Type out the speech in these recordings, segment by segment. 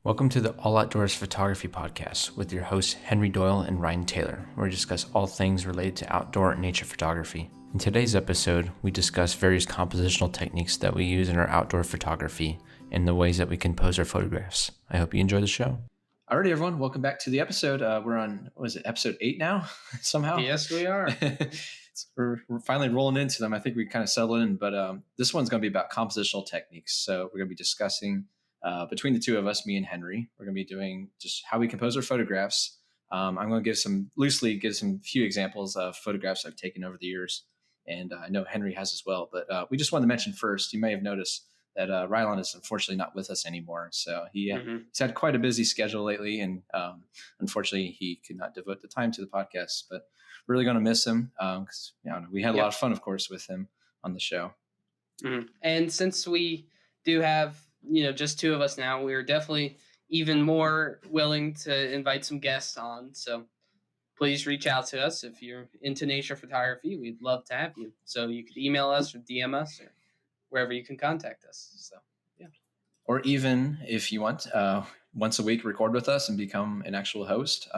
Welcome to the All Outdoors Photography Podcast with your hosts Henry Doyle and Ryan Taylor, where we discuss all things related to outdoor and nature photography. In today's episode, we discuss various compositional techniques that we use in our outdoor photography and the ways that we compose our photographs. I hope you enjoy the show. Alrighty, everyone, welcome back to the episode. We're on, episode 8 now, somehow? Yes, we are. we're finally rolling into them. I think we kind of settled in, but this one's going to be about compositional techniques. So we're going to be discussing, between the two of us, me and Henry, we're going to be doing just how we compose our photographs. I'm going to give some few examples of photographs I've taken over the years. And I know Henry has as well, but we just wanted to mention first, you may have noticed that Rylan is unfortunately not with us anymore. So he's had quite a busy schedule lately, and unfortunately he could not devote the time to the podcast, but we're really going to miss him because we had a lot of fun, of course, with him on the show. Mm-hmm. And since we do have, just two of us now, we're definitely even more willing to invite some guests on. So please reach out to us if you're into nature photography. We'd love to have you. So you could email us or DM us or wherever you can contact us. So, yeah. Or even if you want, once a week, record with us and become an actual host.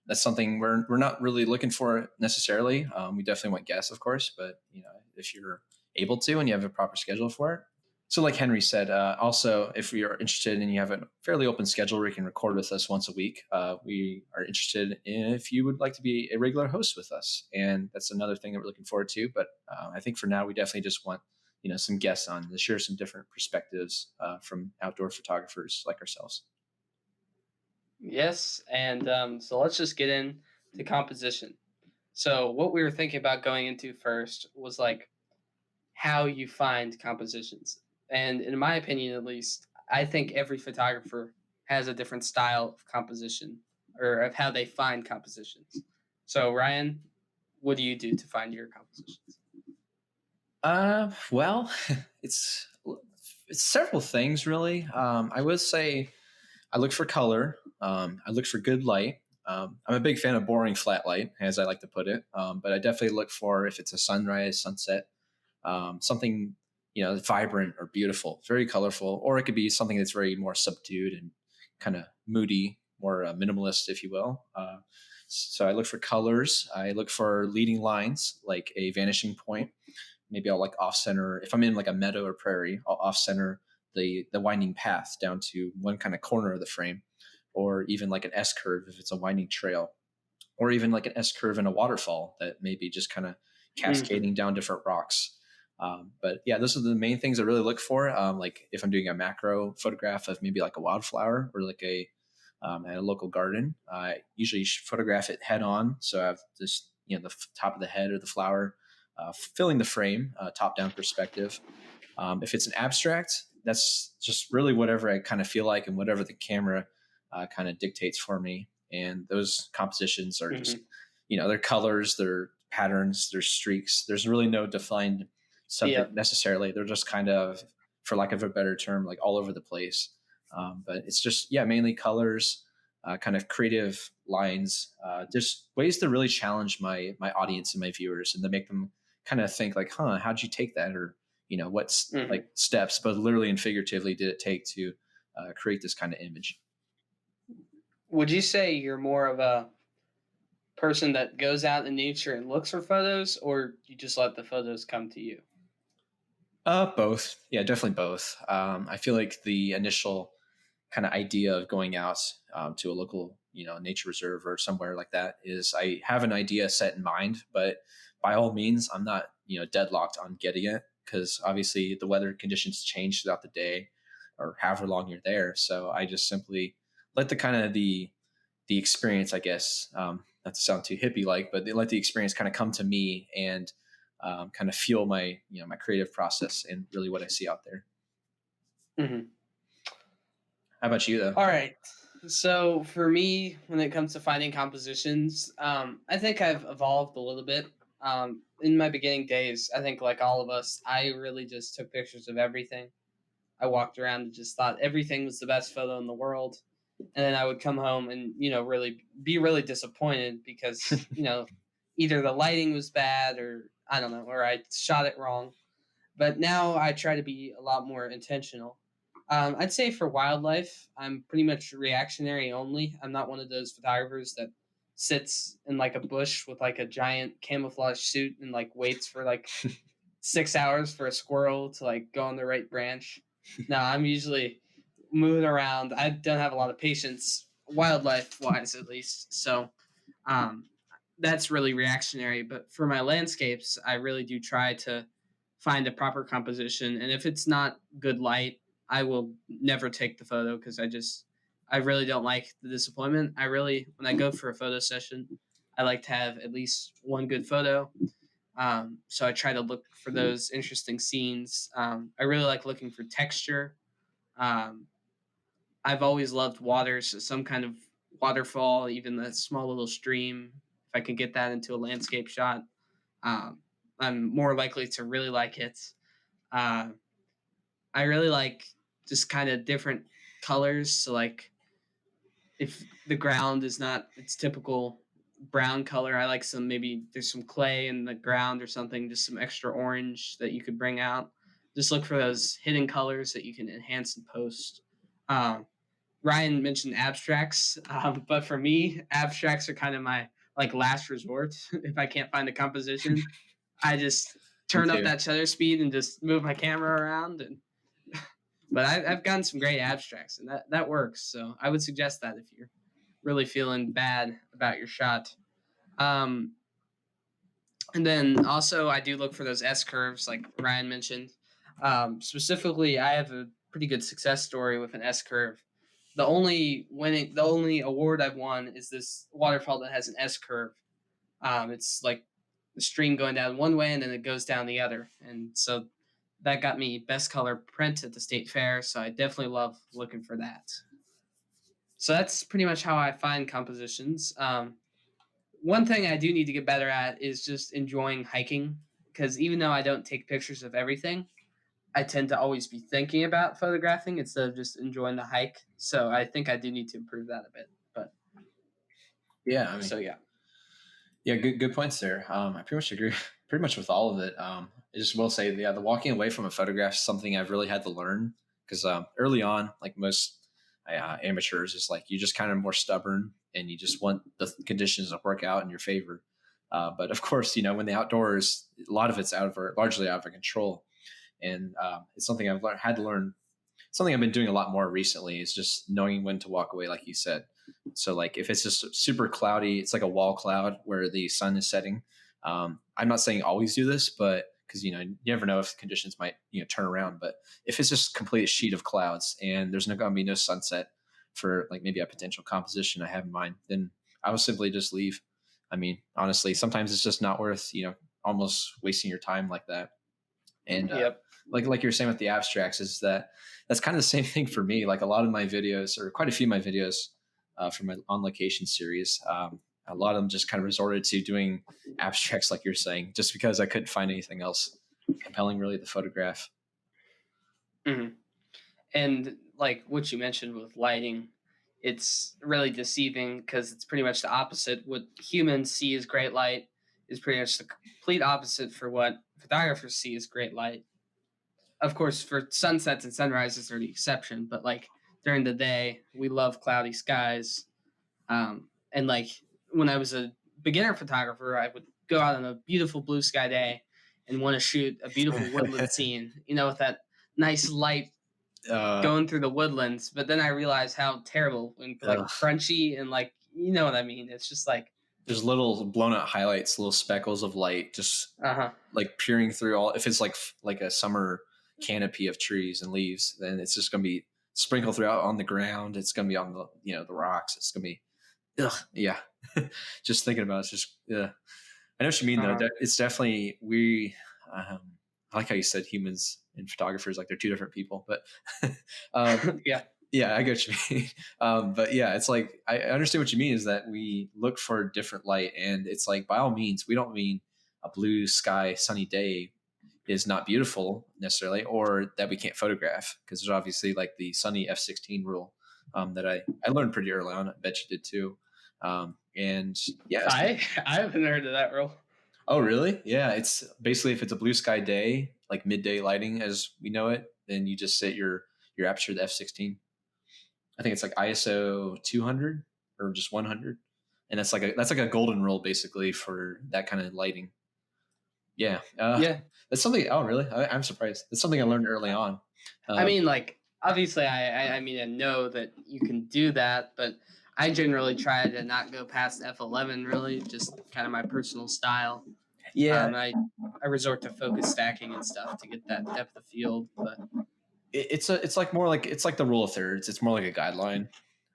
That's something we're not really looking for necessarily. We definitely want guests, of course, but if you're able to and you have a proper schedule for it. So like Henry said, also, if we are interested and you have a fairly open schedule where you can record with us once a week, we are interested in if you would like to be a regular host with us. And that's another thing that we're looking forward to. But I think for now, we definitely just want some guests on to share some different perspectives from outdoor photographers like ourselves. Yes, and so let's just get into composition. So what we were thinking about going into first was like how you find compositions. And in my opinion, at least, I think every photographer has a different style of composition or of how they find compositions. So Ryan, what do you do to find your compositions? Well, it's several things really. I would say I look for color. I look for good light. I'm a big fan of boring flat light, as I like to put it. But I definitely look for if it's a sunrise, sunset, something vibrant or beautiful, very colorful, or it could be something that's very more subdued and kind of moody, more minimalist, if you will. So I look for colors. I look for leading lines, like a vanishing point. Maybe I'll like off center. If I'm in like a meadow or prairie, I'll off center the winding path down to one kind of corner of the frame, or even like an S curve if it's a winding trail, or even like an S curve in a waterfall that may be just kind of cascading down different rocks. But yeah, those are the main things I really look for. Like if I'm doing a macro photograph of maybe like a wildflower or like at a local garden, I usually photograph it head on. So I have this, the top of the head or the flower filling the frame, top down perspective. If it's an abstract, that's just really whatever I kind of feel like and whatever the camera kind of dictates for me. And those compositions are just, their colors, their patterns, their streaks. There's really no defined subject necessarily. They're just kind of, for lack of a better term, like all over the place. But it's just, mainly colors, kind of creative lines, just ways to really challenge my audience and my viewers and to make them kind of think like, how'd you take that? Or, what's like steps, both literally and figuratively, did it take to create this kind of image? Would you say you're more of a person that goes out in nature and looks for photos, or you just let the photos come to you? Both. Yeah, definitely both. I feel like the initial kind of idea of going out to a local, nature reserve or somewhere like that is I have an idea set in mind, but by all means, I'm not, deadlocked on getting it because obviously the weather conditions change throughout the day or however long you're there. So I just simply let the kind of the experience, I guess, not to sound too hippie like, but they let the experience kind of come to me and kind of fuel my, my creative process and really what I see out there. Mm-hmm. How about you though? All right. So for me, when it comes to finding compositions, I think I've evolved a little bit. In my beginning days, I think like all of us, I really just took pictures of everything. I walked around and just thought everything was the best photo in the world. And then I would come home and, really be really disappointed because, either the lighting was bad or I don't know, or I shot it wrong. But now I try to be a lot more intentional. I'd say for wildlife, I'm pretty much reactionary only. I'm not one of those photographers that sits in like a bush with like a giant camouflage suit and like waits for like 6 hours for a squirrel to like go on the right branch. No, I'm usually moving around. I don't have a lot of patience, wildlife wise at least. So um, that's really reactionary. But for my landscapes, I really do try to find a proper composition. And if it's not good light, I will never take the photo because I really don't like the disappointment. When I go for a photo session, I like to have at least one good photo. So I try to look for those interesting scenes. I really like looking for texture. Um, I've always loved water, so some kind of waterfall, even a small little stream. If I can get that into a landscape shot, um, I'm more likely to really like it. Uh, I really like just kind of different colors. So like if the ground is not its typical brown color, I like maybe there's some clay in the ground or something, just some extra orange that you could bring out. Just look for those hidden colors that you can enhance and post. Um, Ryan mentioned abstracts, but for me, abstracts are kind of my like last resort. If I can't find a composition, I just Me turn up too. that shutter speed and just move my camera around. And but I've gotten some great abstracts, and that works. So I would suggest that if you're really feeling bad about your shot. Um, and then also I do look for those S curves, like Ryan mentioned. Specifically, I have a pretty good success story with an S curve. The only award I've won is this waterfall that has an S curve. It's like the stream going down one way and then it goes down the other, and so that got me best color print at the state fair. So I definitely love looking for that. So that's pretty much how I find compositions. One thing I do need to get better at is just enjoying hiking, because even though I don't take pictures of everything, I tend to always be thinking about photographing instead of just enjoying the hike. So I think I do need to improve that a bit. But Yeah, I mean, so yeah. yeah, good points there. I pretty much agree, pretty much with all of it. I just will say, yeah, the walking away from a photograph is something I've really had to learn because early on, like most amateurs, is like you just kind of more stubborn and you just want the conditions to work out in your favor. But of course, when the outdoors, a lot of it's largely out of our control, and it's something had to learn. Something I've been doing a lot more recently is just knowing when to walk away, like you said. So like if it's just super cloudy, it's like a wall cloud where the sun is setting. I'm not saying always do this, but because you never know if conditions might turn around. But if it's just complete sheet of clouds and there's going to be no sunset for like maybe a potential composition I have in mind, then I will simply just leave. I mean, honestly, sometimes it's just not worth almost wasting your time like that. And Yep. like you're saying with the abstracts, is that's kind of the same thing for me. Like a lot of my videos, or quite a few of my videos from my on location series, a lot of them just kind of resorted to doing abstracts, like you're saying, just because I couldn't find anything else compelling really to photograph. Mm-hmm. And like what you mentioned with lighting, it's really deceiving because it's pretty much the opposite. What humans see as great light is pretty much the complete opposite for what photographers see as great light. Of course, for sunsets and sunrises are the exception, but like during the day, we love cloudy skies. And like when I was a beginner photographer, I would go out on a beautiful blue sky day and want to shoot a beautiful woodland scene, with that nice light going through the woodlands. But then I realized how terrible and like crunchy and like, you know what I mean? It's just like there's little blown out highlights, little speckles of light, just like peering through all. If it's like a summer canopy of trees and leaves, then it's just going to be sprinkled throughout on the ground. It's going to be on the the rocks. It's going to be, yeah. Just thinking about it's just, yeah. I know what you mean though. It's definitely I like how you said humans and photographers, like they're two different people, but yeah. Yeah, I get what you mean. But yeah, it's like I understand what you mean is that we look for different light, and it's like by all means, we don't mean a blue sky, sunny day is not beautiful necessarily, or that we can't photograph, because there's obviously like the sunny F16 rule that I learned pretty early on. I bet you did too. And yeah, I haven't heard of that rule. Oh, really? Yeah, it's basically if it's a blue sky day, like midday lighting as we know it, then you just set your your aperture to f16. I think it's like ISO 200 or just 100, and that's like a golden rule basically for that kind of lighting. Yeah, that's something. Oh, really? I'm surprised. That's something I learned early on. I mean, like, obviously, I mean, I know that you can do that, but I generally try to not go past f11. Really, just kind of my personal style. Yeah, I resort to focus stacking and stuff to get that depth of field, but it's like the rule of thirds. It's more like a guideline.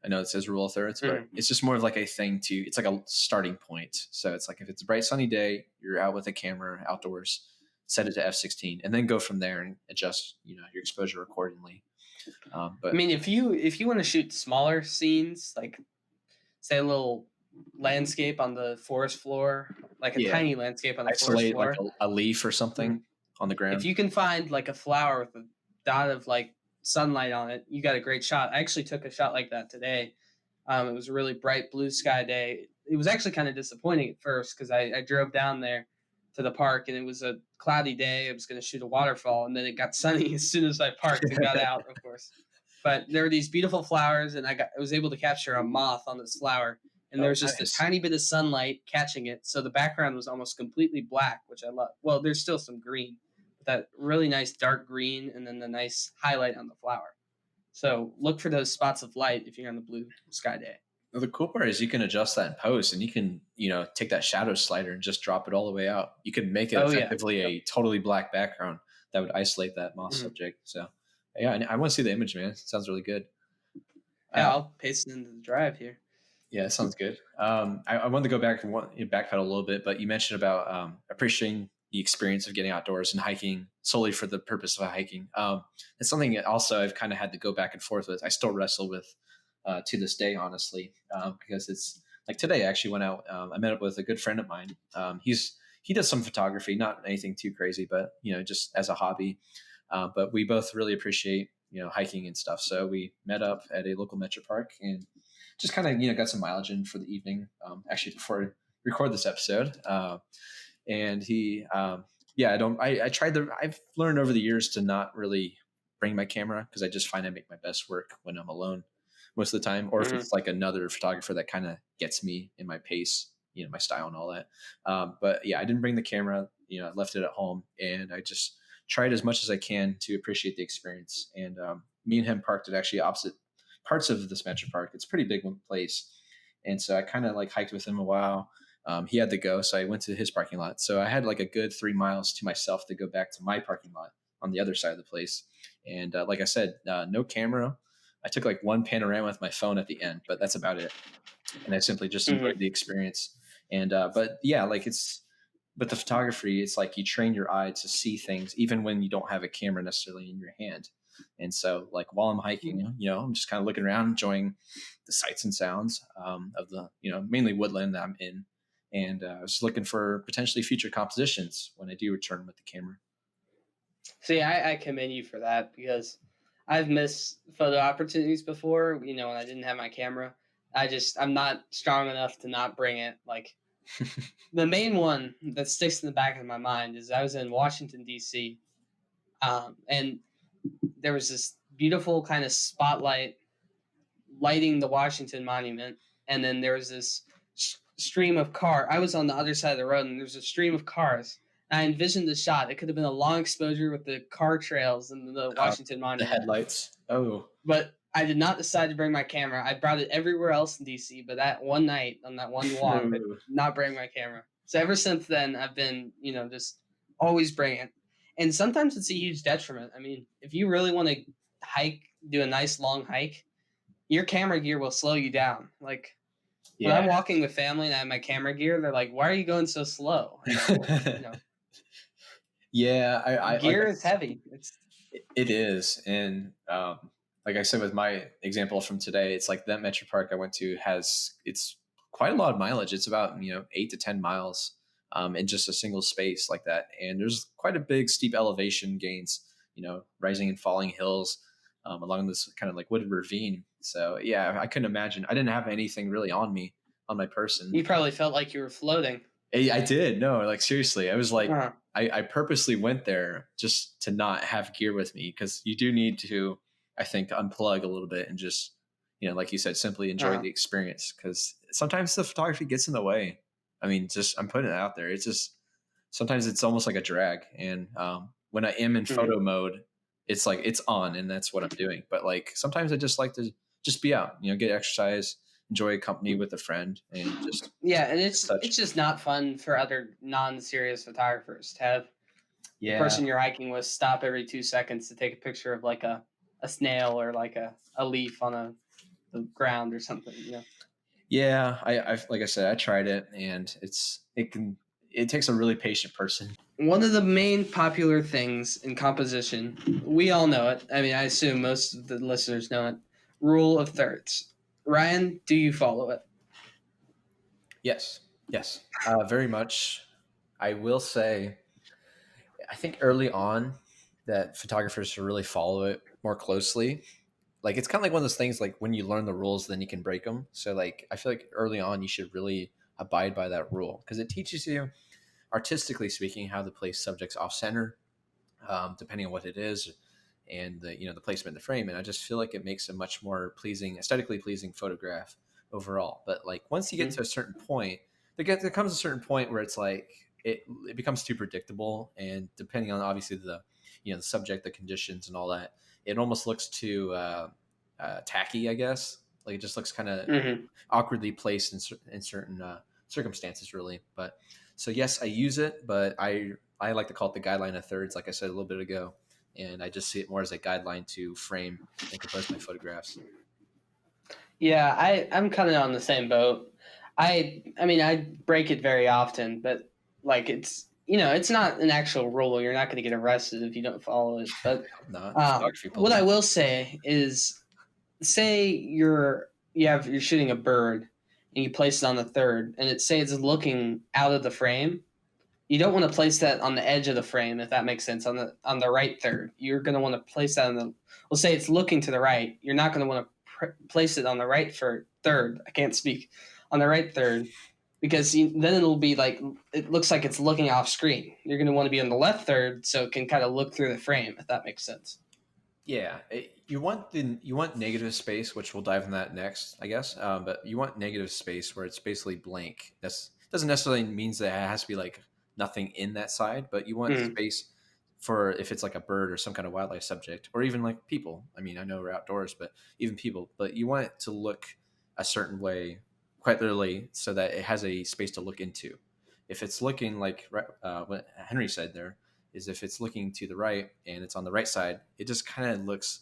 I know it says rule of thirds, but it's just more of like a thing to. It's like a starting point. So it's like if it's a bright sunny day, you're out with a camera outdoors, set it to f16, and then go from there and adjust your exposure accordingly. But I mean, if you want to shoot smaller scenes, like say a little landscape on the forest floor, like a tiny landscape on the forest floor, like a leaf or something on the ground. If you can find like a flower with a dot of like sunlight on it, you got a great shot. I actually took a shot like that today. It was a really bright blue sky day. It was actually kind of disappointing at first because I drove down there to the park and it was a cloudy day. I was going to shoot a waterfall and then it got sunny as soon as I parked and got out, of course. But there were these beautiful flowers and I was able to capture a moth on this flower. And there was just a tiny bit of sunlight catching it. So the background was almost completely black, which I love. Well, there's still some green, but that really nice dark green and then the nice highlight on the flower. So look for those spots of light if you're on the blue sky day. Well, the cool part is you can adjust that in post and you can, take that shadow slider and just drop it all the way out. You could make it effectively a totally black background that would isolate that moth subject. So yeah, I want to see the image, man. It sounds really good. Yeah, I'll paste it into the drive here. Yeah, that sounds good. I wanted to go back and backpedal a little bit, but you mentioned about appreciating the experience of getting outdoors and hiking solely for the purpose of hiking. It's something that also I've kind of had to go back and forth with. I still wrestle with to this day, honestly, because it's like today I actually went out. I met up with a good friend of mine. He does some photography, not anything too crazy, but just as a hobby. But we both really appreciate hiking and stuff. So we met up at a local metro park and just kind of got some mileage in for the evening. Actually, before I record this episode, and he I've learned over the years to not really bring my camera because I just find I make my best work when I'm alone most of the time, or if it's like another photographer that kind of gets me in my pace, my style and all that. But yeah, I didn't bring the camera. I left it at home, and I just tried as much as I can to appreciate the experience. And me and him parked at actually opposite parts of this metro park. It's a pretty big place, and so I kind of like hiked with him a while. He had to go, so I went to his parking lot. So I had like a good 3 miles to myself to go back to my parking lot on the other side of the place. And like I said, no camera. I took like one panorama with my phone at the end, but that's about it. And I simply just enjoyed the experience. And but yeah, but the photography, it's like you train your eye to see things even when you don't have a camera necessarily in your hand. And so like while I'm hiking, I'm just kind of looking around, enjoying the sights and sounds of the, mainly woodland that I'm in. And I was looking for potentially future compositions when I do return with the camera. See, I commend you for that because I've missed photo opportunities before, when I didn't have my camera. I'm not strong enough to not bring it. Like the main one that sticks in the back of my mind is I was in Washington, D.C. And there was this beautiful kind of spotlight lighting the Washington Monument. And then there was this stream of car. I was on the other side of the road and there's a stream of cars. And I envisioned the shot. It could have been a long exposure with the car trails and the Washington Monument. The headlights. Oh. But I did not decide to bring my camera. I brought it everywhere else in DC, but that one night on that one walk, I did not bring my camera. So ever since then, I've been, just always bring it. And sometimes it's a huge detriment. I mean, if you really want to do a nice long hike, your camera gear will slow you down. Like when I'm walking with family and I have my camera gear, they're like, "Why are you going so slow?" Yeah, gear is heavy. It is, and like I said with my example from today, it's like that metro park I went to it's quite a lot of mileage. It's about 8 to 10 miles in just a single space like that, and there's quite a big steep elevation gains, rising and falling hills along this kind of like wooded ravine. So yeah, I couldn't imagine. I didn't have anything really on me, on my person. You probably felt like you were floating. I did. No, like seriously, I was like, I purposely went there just to not have gear with me because you do need to I think, unplug a little bit and just, like you said, simply enjoy the experience, because sometimes the photography gets in the way. I mean, just I'm putting it out there. It's just sometimes it's almost like a drag. And when I am in photo mode, it's like it's on, and that's what I'm doing. But like sometimes I just like to just be out, get exercise, enjoy company with a friend, and just and it's just not fun for other non-serious photographers to have the person you're hiking with stop every 2 seconds to take a picture of like a snail or like a leaf on the ground or something. Yeah, I like I said, I tried it, and it takes a really patient person. One of the main popular things in composition, we all know it. I mean, I assume most of the listeners know it. Rule of thirds. Ryan, do you follow it? Yes, very much. I will say, I think early on that photographers should really follow it more closely. Like it's kind of like one of those things, like when you learn the rules, then you can break them. So like I feel like early on you should really abide by that rule, because it teaches you, artistically speaking, how to place subjects off center, depending on what it is, and the placement in the frame. And I just feel like it makes a much more pleasing, aesthetically pleasing photograph overall. But like once you get to a certain point, there comes a certain point where it's like it becomes too predictable, and depending on obviously the the subject, the conditions, and all that, it almost looks too tacky, I guess. Like it just looks kind of awkwardly placed in certain circumstances, really. But so yes, I use it, but I like to call it the guideline of thirds, like I said a little bit ago, and I just see it more as a guideline to frame and compose my photographs. Yeah, I'm kind of on the same boat. I mean, I break it very often, but like it's it's not an actual rule. You're not going to get arrested if you don't follow it. But what I will say is, say you're shooting a bird and you place it on the third, and it's looking out of the frame. You don't want to place that on the edge of the frame, if that makes sense. On the right third, you're going to want to place that on the. We'll say it's looking to the right. You're not going to want to place it on the right third. I can't speak. On the right third, because then it'll be like it looks like it's looking off screen. You're going to want to be on the left third, so it can kind of look through the frame, if that makes sense. Yeah, you want negative space, which we'll dive in that next, I guess. But you want negative space where it's basically blank. That's doesn't necessarily means that it has to be like nothing in that side, but you want space for if it's like a bird or some kind of wildlife subject, or even like people. I mean, I know we're outdoors, but even people. But you want it to look a certain way, quite literally, so that it has a space to look into. If it's looking like what Henry said there, is if it's looking to the right and it's on the right side, it just kind of looks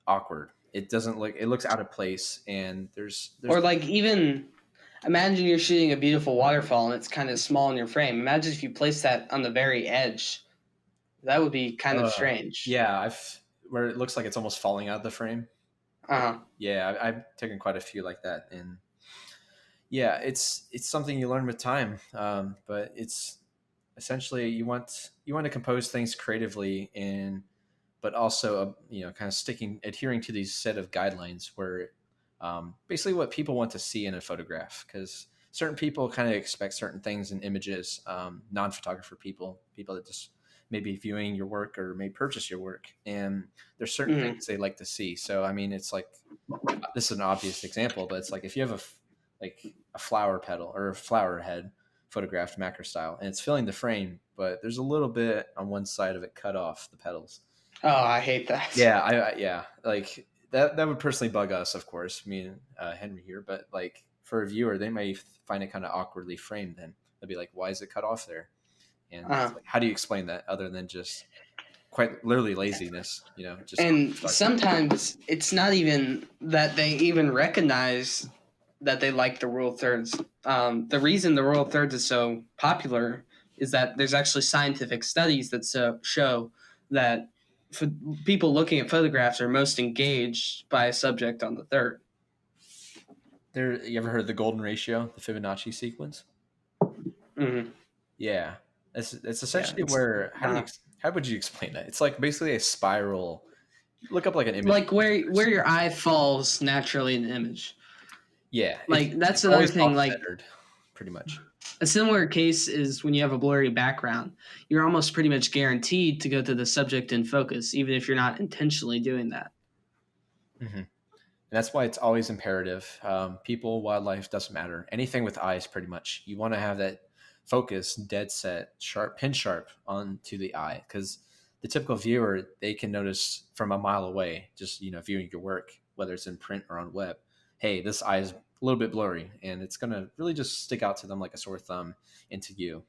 awkward. It doesn't look, it looks out of place, and there's or like, even imagine you're shooting a beautiful waterfall and it's kind of small in your frame. Imagine if you place that on the very edge. That would be kind of strange. Yeah, where it looks like it's almost falling out of the frame. Yeah, I've taken quite a few like that, and yeah, it's something you learn with time. But it's essentially you want to compose things creatively, but also kind of adhering to these set of guidelines where basically what people want to see in a photograph, because certain people kind of expect certain things in images, non-photographer people that just may be viewing your work or may purchase your work, and there's certain things they like to see. So I mean, it's like, this is an obvious example, but it's like if you have a flower petal or a flower head photographed macro style, and it's filling the frame, but there's a little bit on one side of it cut off the petals. Oh, I hate that. Yeah, yeah, like that would personally bug us, of course, me and Henry here. But like for a viewer, they may find it kind of awkwardly framed. Then they'll be like, "Why is it cut off there?" And it's like, how do you explain that other than just quite literally laziness? And sometimes it's not even that they even recognize that they like the rule of thirds. The reason the rule of thirds is so popular is that there's actually scientific studies that show that people looking at photographs are most engaged by a subject on the third. You ever heard of the golden ratio, the Fibonacci sequence? Yeah, it's essentially where how would you explain that? It's like basically a spiral. Look up like an image, like where your eye falls naturally in the image. Yeah, like that's another thing. Like pretty much. A similar case is when you have a blurry background. You're almost pretty much guaranteed to go to the subject in focus, even if you're not intentionally doing that. And that's why it's always imperative. People, wildlife, doesn't matter. Anything with eyes, pretty much. You want to have that focus, dead set, sharp, pin sharp onto the eye, because the typical viewer, they can notice from a mile away, just viewing your work, whether it's in print or on web. Hey, this eye is a little bit blurry, and it's gonna really just stick out to them like a sore thumb into you.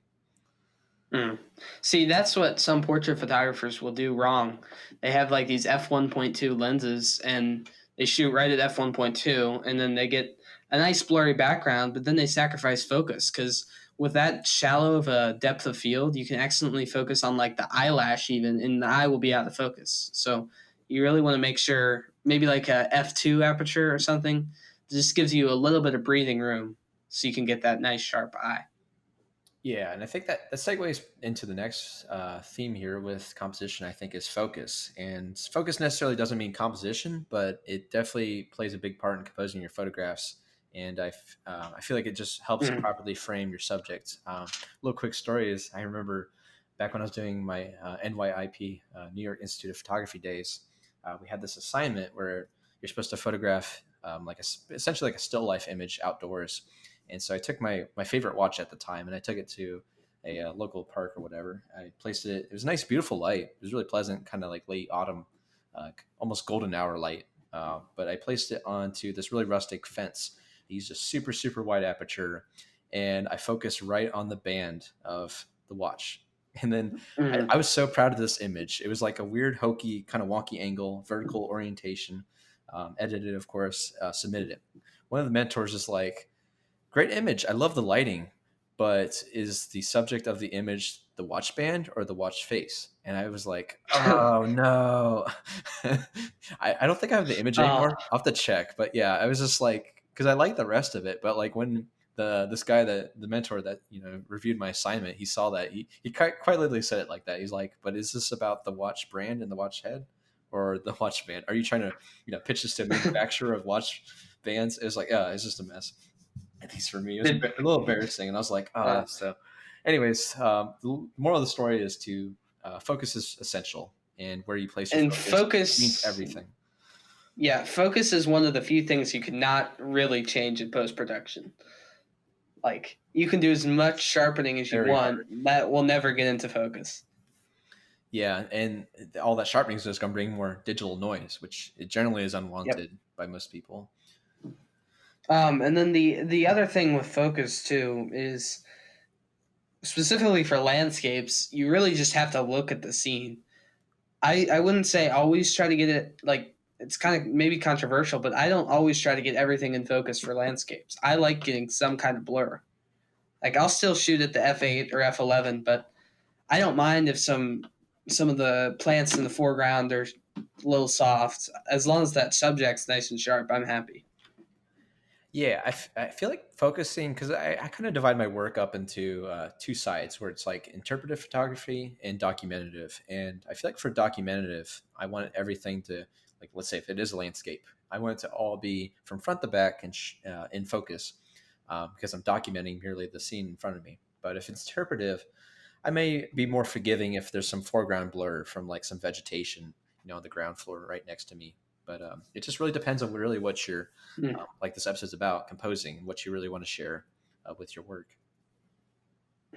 See, that's what some portrait photographers will do wrong. They have like these f1.2 lenses and they shoot right at f1.2 and then they get a nice blurry background, but then they sacrifice focus because with that shallow of a depth of field, you can accidentally focus on like the eyelash even, and the eye will be out of focus. So you really want to make sure maybe like a f2 aperture or something just gives you a little bit of breathing room so you can get that nice sharp eye. Yeah, and I think that segues into the next theme here with composition, I think, is focus. And focus necessarily doesn't mean composition, but it definitely plays a big part in composing your photographs. And I feel like it just helps properly frame your subject. Little quick story is I remember back when I was doing my NYIP, New York Institute of Photography days, we had this assignment where you're supposed to photograph essentially like a still life image outdoors. And so I took my favorite watch at the time and I took it to a local park or whatever. I placed it. It was a nice, beautiful light. It was really pleasant, kind of like late autumn, almost golden hour light. But I placed it onto this really rustic fence. I used a super, super wide aperture and I focused right on the band of the watch. And then I was so proud of this image. It was like a weird, hokey, kind of wonky angle, vertical orientation, edited, of course, submitted it. One of the mentors is like, great image. I love the lighting, but is the subject of the image the watch band or the watch face? And I was like, oh no. I don't think I have the image anymore. I'll have to check. But yeah, I was just like, because I like the rest of it. But like when this guy, the mentor that reviewed my assignment, he saw that, he quite literally said it like that. He's like, but is this about the watch brand and the watch head or the watch band? Are you trying to pitch this to a manufacturer of watch bands? It was like, oh, it's just a mess. At least for me, it was a little embarrassing, and I was like, "Oh." So, anyways, the moral of the story is to focus is essential, and where you place your focus means everything. Yeah, focus is one of the few things you cannot really change in post production. Like you can do as much sharpening as you want, that will never get into focus. Yeah, and all that sharpening is just going to bring more digital noise, which it generally is unwanted by most people. And then the other thing with focus too is specifically for landscapes, you really just have to look at the scene. I wouldn't say always try to get it like it's kind of maybe controversial, but I don't always try to get everything in focus for landscapes. I like getting some kind of blur. Like I'll still shoot at the f8 or f11, but I don't mind if some of the plants in the foreground are a little soft. As long as that subject's nice and sharp, I'm happy. Yeah, I feel like focusing, because I kind of divide my work up into two sides where it's like interpretive photography and documentative. And I feel like for documentative, I want everything to, like, let's say if it is a landscape, I want it to all be from front to back and in focus because I'm documenting merely the scene in front of me. But if it's interpretive, I may be more forgiving if there's some foreground blur from like some vegetation, on the ground floor right next to me. But it just really depends on really what you're, like this episode's about, composing, and what you really want to share with your work.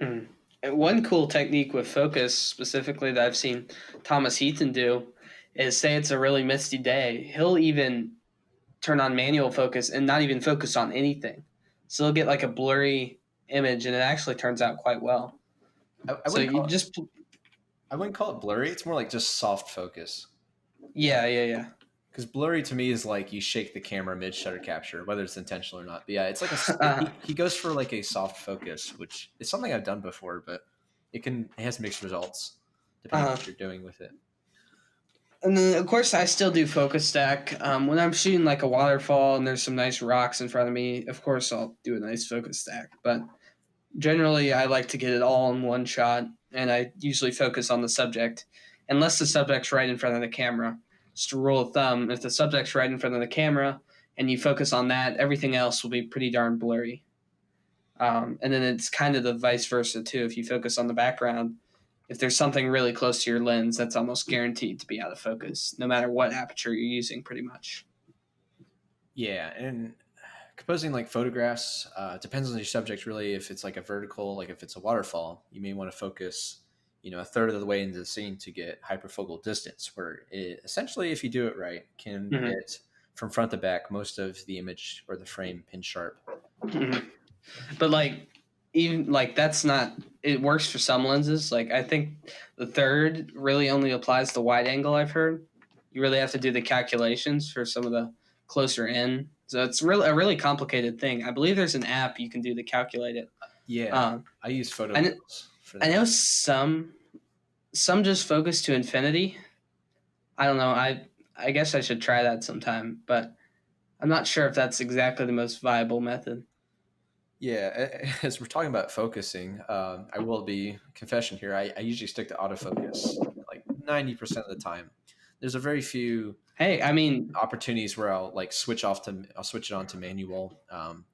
And one cool technique with focus specifically that I've seen Thomas Heaton do is say it's a really misty day. He'll even turn on manual focus and not even focus on anything. So he'll get like a blurry image and it actually turns out quite well. I wouldn't call it blurry. It's more like just soft focus. Yeah. Because blurry to me is like you shake the camera mid shutter capture, whether it's intentional or not. But yeah, it's like he goes for like a soft focus, which is something I've done before, but it has mixed results depending on what you're doing with it. And then of course I still do focus stack. When I'm shooting like a waterfall and there's some nice rocks in front of me, of course I'll do a nice focus stack. But generally I like to get it all in one shot, and I usually focus on the subject, unless the subject's right in front of the camera. Just a rule of thumb, if the subject's right in front of the camera and you focus on that, everything else will be pretty darn blurry. And then it's kind of the vice versa too. If you focus on the background, if there's something really close to your lens, that's almost guaranteed to be out of focus, no matter what aperture you're using, pretty much. Yeah, and composing like photographs depends on your subject really. If it's like a vertical, like if it's a waterfall, you may want to focus, a third of the way into the scene to get hyperfocal distance, where it essentially, if you do it right, can Mhm. get from front to back most of the image or the frame pin sharp. Mhm. But like even like that's not it works for some lenses. Like I think the third really only applies to wide angle, I've heard. You really have to do the calculations for some of the closer in. So it's really a really complicated thing. I believe there's an app you can do to calculate it. Yeah, Um, I use photo I, kn- models for I that. know some just focus to infinity. I don't know. I guess I should try that sometime, but I'm not sure if that's exactly the most viable method. Yeah, as we're talking about focusing, I will be confession here. I usually stick to autofocus like 90% of the time. There's a very few Hey, I mean, opportunities where I'll switch it on to manual.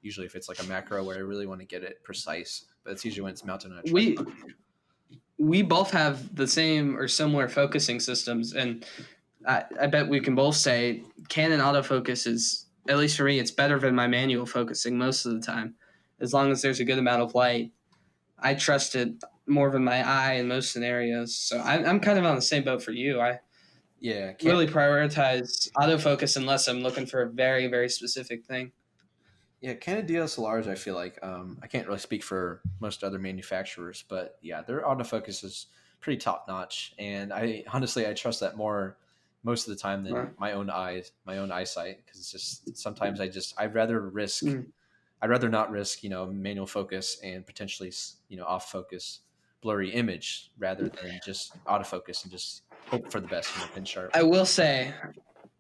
Usually if it's like a macro where I really want to get it precise, but it's usually when it's mounted on a we tripod. we both have the same or similar focusing systems, and I bet we can both say Canon autofocus is, at least for me, it's better than my manual focusing most of the time. As long as there's a good amount of light, I trust it more than my eye in most scenarios. So I'm kind of on the same boat for you. I Yeah, can really prioritize autofocus unless I'm looking for a very, very specific thing. yeah, Canon DSLRs. I feel like I can't really speak for most other manufacturers, but yeah, their autofocus is pretty top notch, and I honestly I trust that more most of the time than my own eyes, my own eyesight, because it's just sometimes Mm. I'd rather not risk, manual focus and potentially, off focus, blurry image rather than just autofocus and just hope for the best, pin sharp. I will say,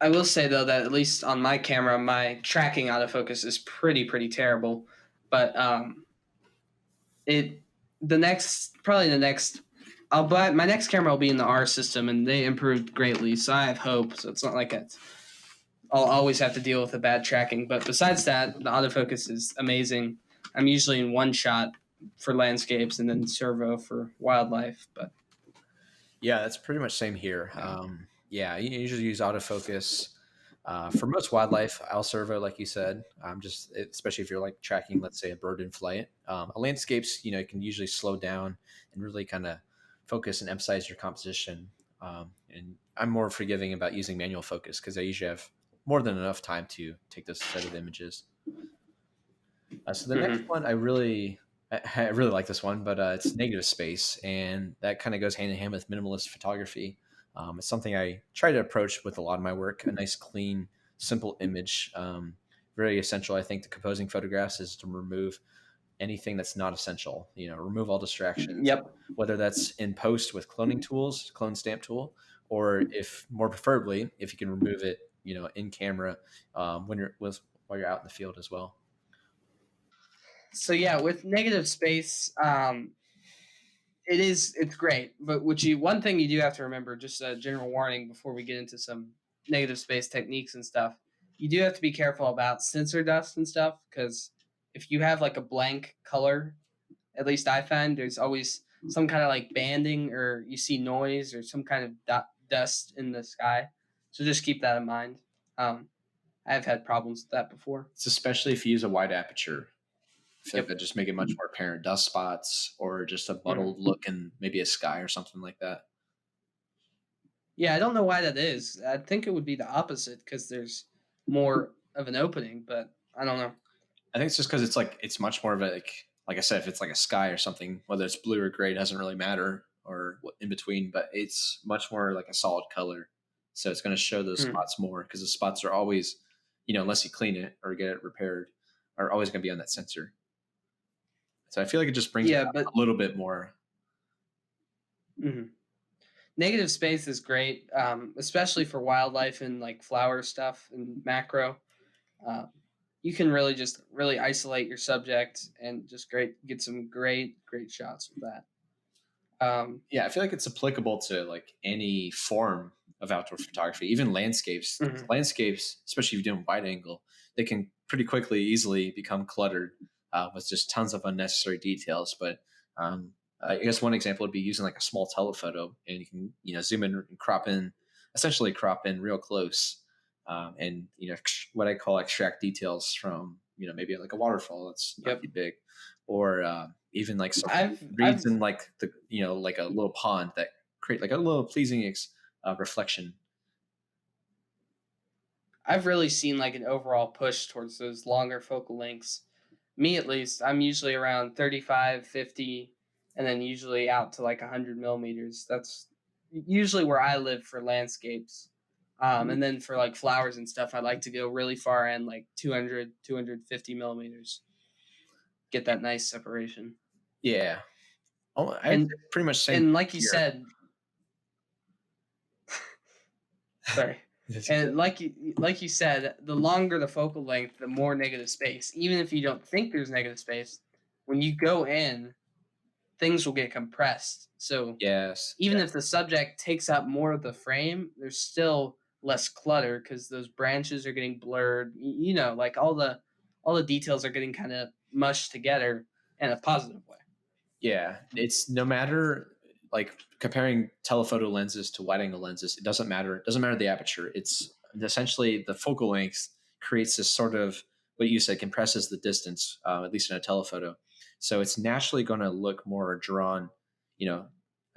I will say though that at least on my camera, my tracking autofocus is pretty terrible. But it probably the next I'll buy my next camera will be in the R system, and they improved greatly. So I have hope. So it's not like I'll always have to deal with a bad tracking. But besides that, the autofocus is amazing. I'm usually in one shot for landscapes and then servo for wildlife. But Yeah, that's pretty much same here. Yeah, you usually use autofocus. For most wildlife, I'll servo, like you said. Especially if you're like tracking, let's say, a bird in flight. A landscapes, you can usually slow down and really kind of focus and emphasize your composition. And I'm more forgiving about using manual focus because I usually have more than enough time to take this set of images. So the next Mhm. one, I really like this one, but it's negative space, and that kind of goes hand in hand with minimalist photography. It's something I try to approach with a lot of my work. A nice, clean, simple image, very essential. I think to composing photographs is to remove anything that's not essential. Remove all distractions, Yep. whether that's in post with cloning tools, clone stamp tool, or if more preferably, if you can remove it, in camera while you're out in the field as well. So yeah, with negative space, it's great. But one thing you do have to remember, just a general warning before we get into some negative space techniques and stuff, you do have to be careful about sensor dust and stuff because if you have like a blank color, at least I find there's always some kind of like banding or you see noise or some kind of dust in the sky. So just keep that in mind. I've had problems with that before. It's especially if you use a wide aperture. I feel like that just make it much more apparent. Dust spots or just a Mhm. muddled look in maybe a sky or something like that. Yeah, I don't know why that is. I think it would be the opposite because there's more of an opening, but I don't know. I think it's just because it's much more of a like I said, if it's like a sky or something, whether it's blue or gray, doesn't really matter or what in between, but it's much more like a solid color. So it's going to show those Hmm. spots more because the spots are always, unless you clean it or get it repaired, are always going to be on that sensor. So I feel like it just brings it Yeah, out but a little bit more. mhm. Negative space is great, especially for wildlife and like flower stuff and macro. Uh, you can really just really isolate your subject and just get some great shots with that. Um, Yeah, I feel like it's applicable to like any form of outdoor photography, even landscapes. 'Cause mhm. landscapes, especially if you're doing wide angle, they can pretty quickly, easily become cluttered with just tons of unnecessary details. But I guess one example would be using like a small telephoto, and you can zoom in and essentially crop in real close. and what I call extract details from maybe like a waterfall that's not too big, or even like some reeds in like the like a little pond that create like a little pleasing reflection. I've really seen like an overall push towards those longer focal lengths. Me at least, I'm usually around 35, 50, and then usually out to like 100 millimeters. That's usually where I live for landscapes. And then for like flowers and stuff, I like to go really far in, like 200, 250 millimeters. Get that nice separation. Yeah. Oh, And pretty much same. And like you said, sorry. And like you said, the longer the focal length, the more negative space. Even if you don't think there's negative space, when you go in, things will get compressed. So yes, even if the subject takes up more of the frame, there's still less clutter because those branches are getting blurred. Like all the details are getting kind of mushed together in a positive way. Yeah, it's no matter like comparing telephoto lenses to wide angle lenses, it doesn't matter. It doesn't matter the aperture. It's essentially the focal length creates this sort of what you said compresses the distance, at least in a telephoto. So it's naturally going to look more drawn. I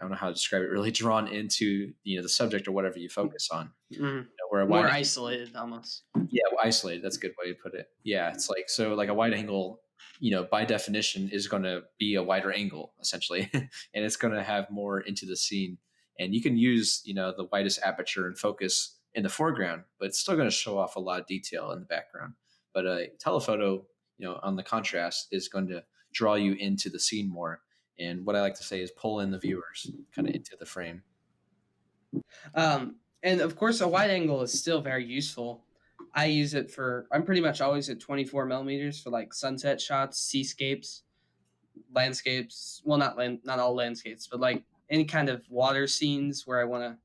don't know how to describe it. Really drawn into the subject or whatever you focus on. Mm-hmm. Where a more isolated almost. Yeah, isolated. That's a good way to put it. Yeah, it's like like a wide angle by definition is going to be a wider angle essentially, and it's going to have more into the scene. And you can use, the widest aperture and focus in the foreground, but it's still going to show off a lot of detail in the background. But a telephoto, on the contrast is going to draw you into the scene more. And what I like to say is pull in the viewers kind of into the frame. And of course, a wide angle is still very useful. I'm pretty much always at 24 millimeters for like sunset shots, seascapes, landscapes. Well, not all landscapes, but like any kind of water scenes where I want to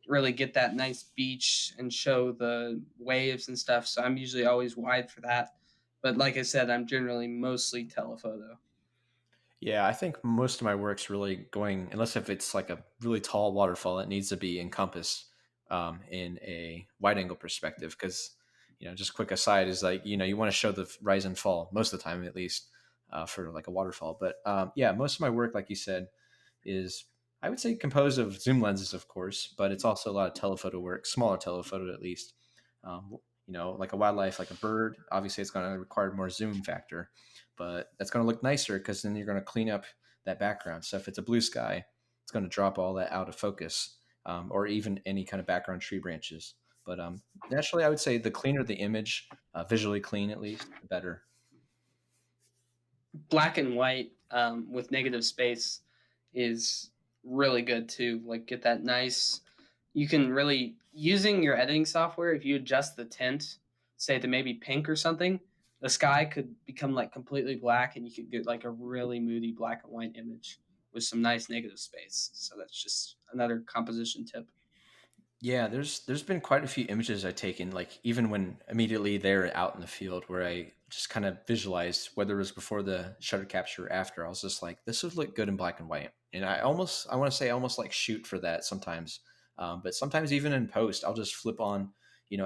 really get that nice beach and show the waves and stuff. So I'm usually always wide for that. But like I said, I'm generally mostly telephoto. Yeah, I think most of my work's really going, unless if it's like a really tall waterfall, it needs to be encompassed in a wide angle perspective. Because, just quick aside is like, you want to show the rise and fall most of the time, at least for like a waterfall. But yeah, most of my work, like you said, is I would say composed of zoom lenses, of course, but it's also a lot of telephoto work, smaller telephoto at least. Like a wildlife, like a bird, obviously it's going to require more zoom factor, but that's going to look nicer because then you're going to clean up that background. So if it's a blue sky, it's going to drop all that out of focus, or even any kind of background tree branches. But naturally, I would say the cleaner the image, visually clean at least, the better. Black and white with negative space is really good too. Like get that nice. You can really using your editing software. If you adjust the tint, say to maybe pink or something, the sky could become like completely black, and you could get like a really moody black and white image with some nice negative space. So that's just another composition tip. Yeah, there's been quite a few images I've taken, like even when immediately they're out in the field, where I just kind of visualized whether it was before the shutter capture or after. I was just like, this would look good in black and white, and I want to say almost like shoot for that sometimes. But sometimes even in post, I'll just flip on,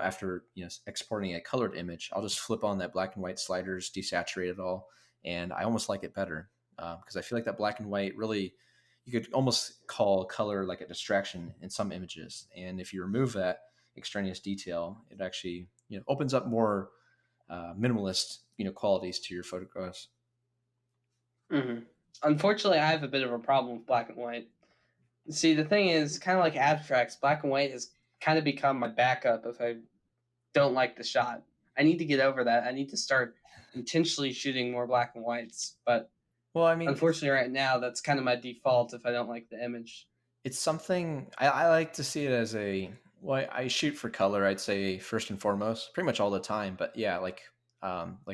after exporting a colored image, I'll just flip on that black and white sliders, desaturate it all, and I almost like it better because I feel like that black and white really you could almost call color like a distraction in some images. And if you remove that extraneous detail, it actually opens up more minimalist qualities to your photographs. Mm-hmm. Unfortunately, I have a bit of a problem with black and white. See, the thing is, kind of like abstracts, black and white has kind of become my backup if I don't like the shot. I need to get over that. I need to start intentionally shooting more black and whites. But well, I mean, unfortunately, right now, that's kind of my default if I don't like the image. It's something I like to see it as I shoot for color, I'd say first and foremost, pretty much all the time. But yeah, like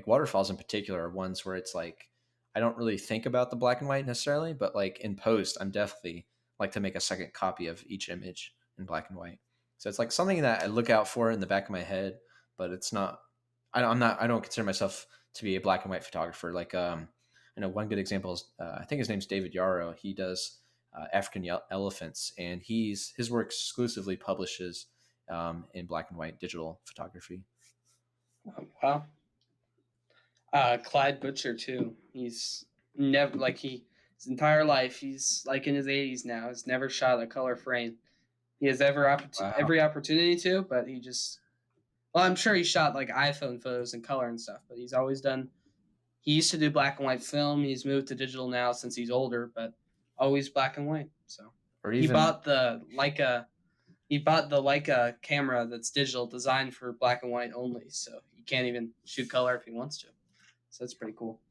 waterfalls in particular are ones where it's like I don't really think about the black and white necessarily, but like in post, I'm definitely like to make a second copy of each image in black and white. So it's like something that I look out for in the back of my head, but it's not. I don't consider myself to be a black and white photographer. Like I know one good example is I think his name's David Yarrow. He does African elephants, and his work exclusively publishes in black and white digital photography. Oh, wow. Clyde Butcher too. He's never like his entire life. He's like in his 80s now. Has never shot a color frame. He has Wow. every opportunity to, but he just. Well, I'm sure he shot like iPhone photos in color and stuff, but he's always done. He used to do black and white film. He's moved to digital now since he's older, but always black and white. So Or he even bought the Leica. He bought the Leica camera that's digital, designed for black and white only. So he can't even shoot color if he wants to. So that's pretty cool.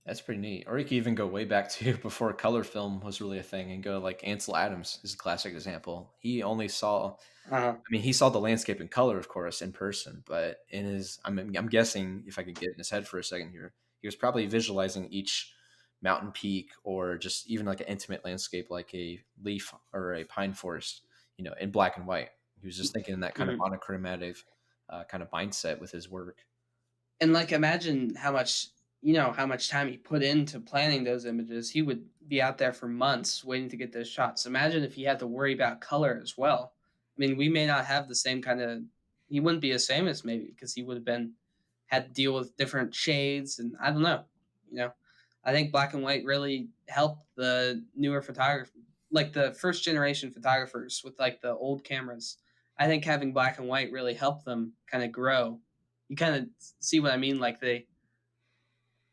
That's pretty neat. Or you could even go way back to before color film was really a thing and go like Ansel Adams is a classic example. He only saw, Uh-huh. I mean, he saw the landscape in color, of course, in person, but in his, I'm guessing if I could get in his head for a second here, he was probably visualizing each mountain peak or just even like an intimate landscape like a leaf or a pine forest, in black and white. He was just thinking in that kind of Mhm. monochromatic kind of mindset with his work. And like imagine how much time he put into planning those images. He would be out there for months waiting to get those shots. Imagine if he had to worry about color as well. I mean, we may not have the same kind of he wouldn't be as famous maybe because he would have been had to deal with different shades and I don't know. You know, I think black and white really helped the newer photography, like the first generation photographers with like the old cameras. I think having black and white really helped them kind of grow. You kind of see what I mean, like they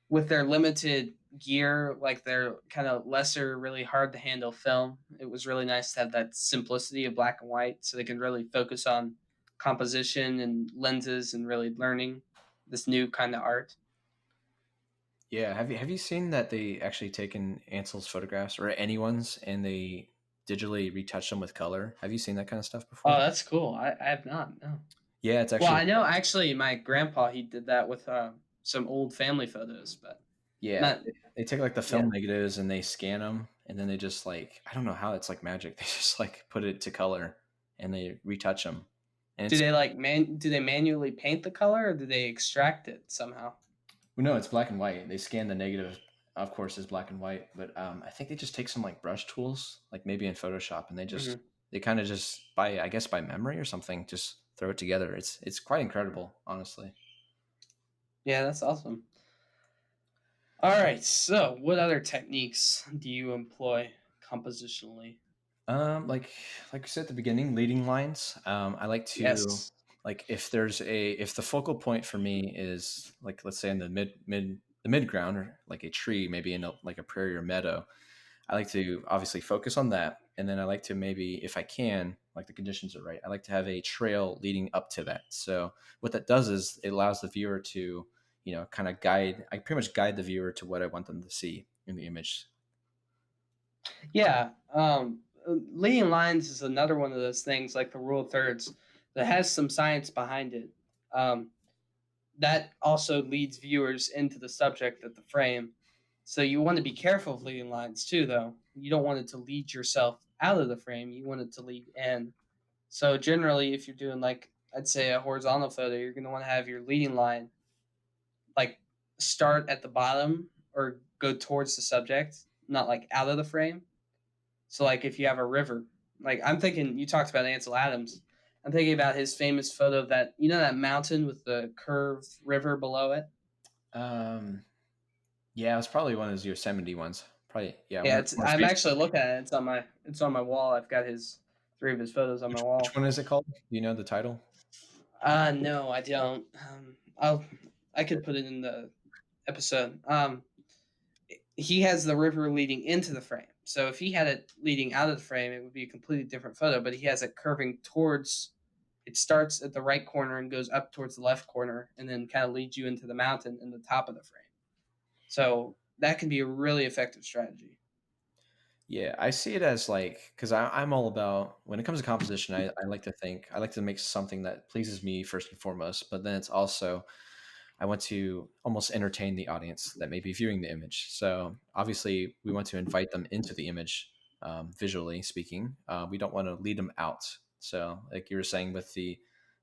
with their limited gear, like their kind of lesser, really hard to handle film. It was really nice to have that simplicity of black and white, so they can really focus on composition and lenses and really learning this new kind of art. Yeah, have you seen that they actually taken Ansel's photographs or anyone's and they digitally retouched them with color? Have you seen that kind of stuff Oh, before? that's cool. I have not. No. Yeah, it's Well, actually I know actually my grandpa he did that with some old family photos, but yeah. not. They take like the Yeah. film negatives and they scan them and then they just like I don't know how it's like magic. They just like put it to color and they retouch them. And Do it's they do they manually paint the color or do they extract it somehow? well, no, it's black and white. They scan the negative, of course, is black and white, but I think they just take some like brush tools, like maybe in Photoshop, and Hmm. they kind of just by I guess by memory or something, just throw it together. It's quite incredible, honestly. Yeah, that's awesome. All right. So, what other techniques do you employ compositionally? Like we said at the beginning, leading lines. I like to Yes. like if the focal point for me is like let's say in the mid ground or like a tree, maybe in like a prairie or meadow. I like to obviously focus on that, and then I like to maybe if I can, like the conditions are right, I like to have a trail leading up to that. So what that does is it allows the viewer to kind of guide. I pretty much guide the viewer to what I want them to see in the image. Yeah. Leading lines is another one of those things, like the rule of thirds, that has some science behind it. Um, that also leads viewers into the subject of the frame. So you want to be careful of leading lines too, though. You don't want it to lead yourself out of the frame. You want it to lead in. So generally, if you're doing like I'd say a horizontal photo, you're going to want to have your leading line like start at the bottom or go towards the subject, not like out of the frame. So like if you have a river, like I'm thinking you talked about Ansel Adams. I'm thinking about his famous photo of that that mountain with the curved river below it. Um, yeah, it's probably one of those Yosemite ones. Probably, yeah, Yeah, one it's on I'm Facebook. actually looking at it. It's on my wall. I've got his three of his photos on my Which wall. one is it called? Do you know the title? No, I don't. I could put it in the episode. He has the river leading into the frame. So if he had it leading out of the frame, it would be a completely different photo. But he has it curving towards. It starts at the right corner and goes up towards the left corner, and then kind of leads you into the mountain in the top of the frame. So that can be a really effective strategy. Yeah, I see it as like because I'm all about when it comes to composition. I like to think I like to make something that pleases me first and foremost, but then it's also I want to almost entertain the audience that may be viewing the image. So obviously, we want to invite them into the image, visually speaking. We don't want to lead them out. So, like you were saying with the